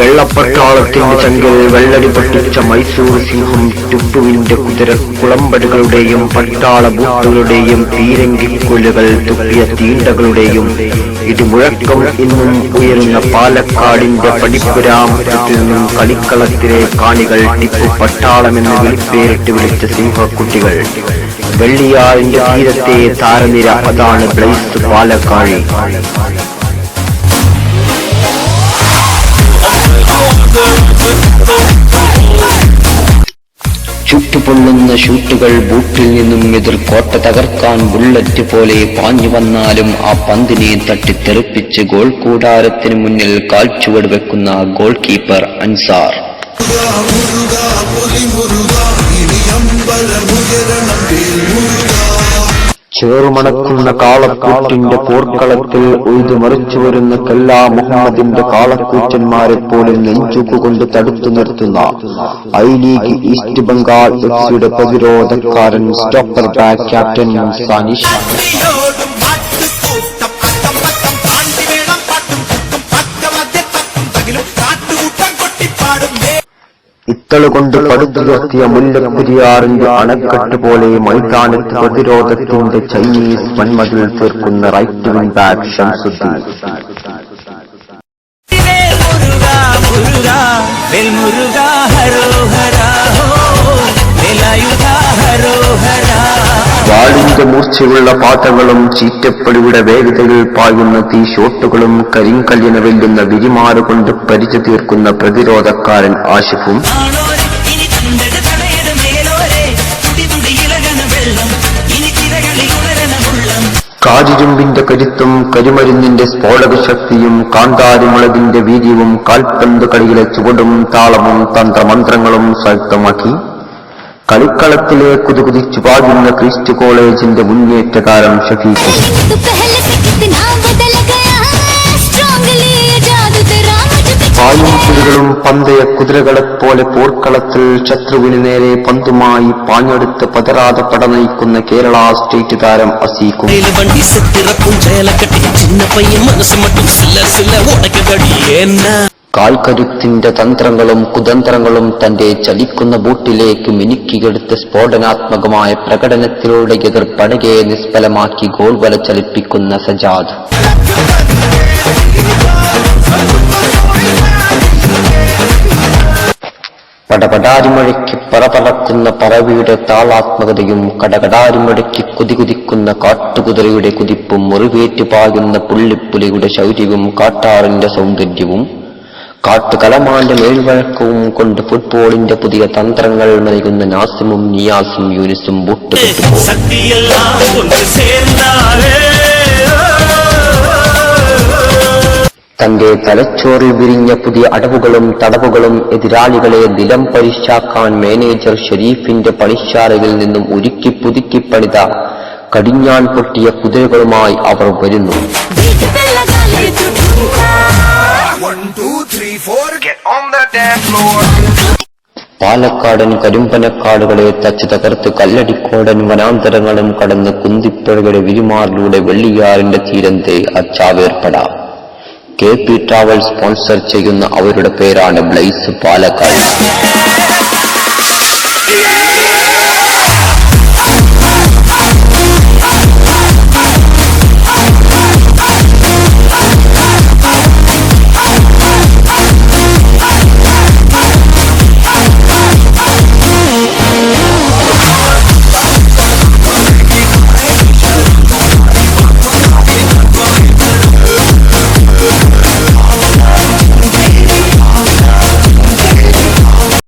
വെള്ളപ്പട്ടാളത്തിന്റെ ചങ്കിൽ വെള്ളടി പൊട്ടിച്ച മൈസൂർ സിംഹം ടിപ്പുവിന്റെ കുതിര കുളമ്പടികളുടെയും പട്ടാള ബൂട്ടുകളുടെയും പീരങ്കിക്കുലുകൾ തുപ്പിയ തീണ്ടകളുടെയും ഇടിമുഴക്കം ഇന്നും ഉയരുന്ന പാലക്കാടിന്റെ പടിപ്പുരാമത്തിൽ നിന്നും കളിക്കളത്തിലെ കാണികൾ ടിപ്പു പട്ടാളമെന്ന് വിളിപ്പേരിട്ട് വിളിച്ച സിംഹക്കുട്ടികൾ. വെള്ളിയാറിന്റെ തീരത്തെ താരനിര അതാണ് ബ്ലൈസ് പാലക്കാഴി. ചുട്ടുപൊള്ളുന്ന ഷൂട്ടുകൾ ബൂട്ടിൽ നിന്നും എതിർ കോട്ട തകർക്കാൻ ബുള്ളറ്റ് പോലെ പാഞ്ഞു വന്നാലും ആ പന്തിനെ തട്ടിത്തെറിപ്പിച്ച് ഗോൾ കൂടാരത്തിന് മുന്നിൽ കാൽച്ചുവട് വെക്കുന്ന ഗോൾ കീപ്പർ അൻസാർ. ചേറുമണക്കുന്ന കാളക്കൂറ്റിന്റെ പോർക്കളത്തിൽ ഉഴുതുമറിച്ചു വരുന്ന കല്ലാ മുഹമ്മദിന്റെ കാളക്കൂറ്റന്മാരെ പോലും നെഞ്ചുകൊണ്ട് തടുത്തു നിർത്തുന്ന ഐ ലീഗ് ഈസ്റ്റ് ബംഗാൾ എഫ്സിയുടെ പ്രതിരോധക്കാരൻ സ്റ്റോപ്പർ ബാക്ക് ക്യാപ്റ്റൻ സാനിഷ്. ഇത്തളുകൊണ്ട് പടുത്തുയർത്തിയ മുല്ലപ്പെരിയാറിന്റെ അണക്കെട്ട് പോലെ മൈതാനത്ത് പ്രതിരോധത്തിന്റെ ചൈനീസ് വൻമതിൽ തീർക്കുന്ന റൈറ്റ് വിംഗ് ബാക്ക് ഷംസുദ്ദീൻ. വാളിന്റെ മൂർച്ചയുള്ള പാതകളും ചീറ്റപ്പടിയുടെ വേഗതയിൽ പായുന്ന തീ ഷോട്ടുകളും കരിങ്കല്ലിനെ വെല്ലുന്ന വിരിമാറുകൊണ്ട് പരിച തീർക്കുന്ന പ്രതിരോധക്കാരൻ ആഷിഫും കാരിരുമ്പിന്റെ കരുത്തും കരിമരുന്നിന്റെ സ്ഫോടക ശക്തിയും കാന്താരിമുളകിന്റെ വീര്യവും കാൽപന്ത് കളിയിലെ ചുവടും താളവും തന്ത്രമന്ത്രങ്ങളും സ്വായത്തമാക്കി കളിക്കളത്തിലെ കുതികുതിച്ചു പാടുന്ന ക്രിസ്റ്റ് കോളേജിന്റെ മുന്നേറ്റകാരൻ ഷഫീഖ്. പായും പുലികളും പന്തയ കുതിരകളെപ്പോലെ പോർക്കളത്തിൽ ശത്രുവിന് നേരെ പന്തുമായി പാഞ്ഞെടുത്ത് പതരാതെ പട നയിക്കുന്ന കേരള സ്റ്റേറ്റ് താരം അസീഖും. കാൽക്കരുത്തിന്റെ തന്ത്രങ്ങളും കുതന്ത്രങ്ങളും തന്റെ ചലിക്കുന്ന ബൂട്ടിലേക്ക് മിനുക്കിയെടുത്ത് സ്ഫോടനാത്മകമായ പ്രകടനത്തിലൂടെ എതിർ പടകയെ നിഷ്ഫലമാക്കി ഗോൾ വല ചലിപ്പിക്കുന്ന സജാദ്. പടപടാരിമഴയ്ക്ക് പറപറക്കുന്ന പറവിയുടെ താളാത്മകതയും കടകടാരിമഴയ്ക്ക് കുതികുതിക്കുന്ന കാട്ടുകുതിരയുടെ കുതിപ്പും മുറിവേറ്റ് പായുന്ന പുള്ളിപ്പുലിയുടെ ശൗര്യവും കാട്ടാറിന്റെ സൗന്ദര്യവും കാട്ടുകലമാന്റെ മേൽവഴക്കവും കൊണ്ട് ഫുട്ബോളിന്റെ പുതിയ തന്ത്രങ്ങൾ നൽകുന്ന നാസിമും നിയാസും യൂനിസും ബൂട്ടുകെട്ടുപോകും. തന്റെ തലച്ചോറിൽ വിരിഞ്ഞ പുതിയ അടവുകളും തടവുകളും എതിരാളികളെ നിലം പരിശാക്കാൻ മാനേജർ ഷെരീഫിന്റെ പണിശാലയിൽ നിന്നും ഉരുക്കി പുതുക്കി പണിത കടിഞ്ഞാൻ പൊട്ടിയ കുതിരകളുമായി അവർ വരുന്നു. പാലക്കാടൻ കരിമ്പനക്കാടുകളെ തച്ച് തകർത്ത് കല്ലടിക്കോടൻ വനാന്തരങ്ങളും കടന്ന് കുന്തിപ്പുഴയുടെ വിരിമാറിലൂടെ വെള്ളിയാറിന്റെ തീരത്തെ അച്ചാവേർപ്പെടാം. KP ട്രാവൽ സ്പോൺസർ ചെയ്യുന്ന അവരുടെ പേരാണ് ബ്ലൈസ് പാലക്കാട്.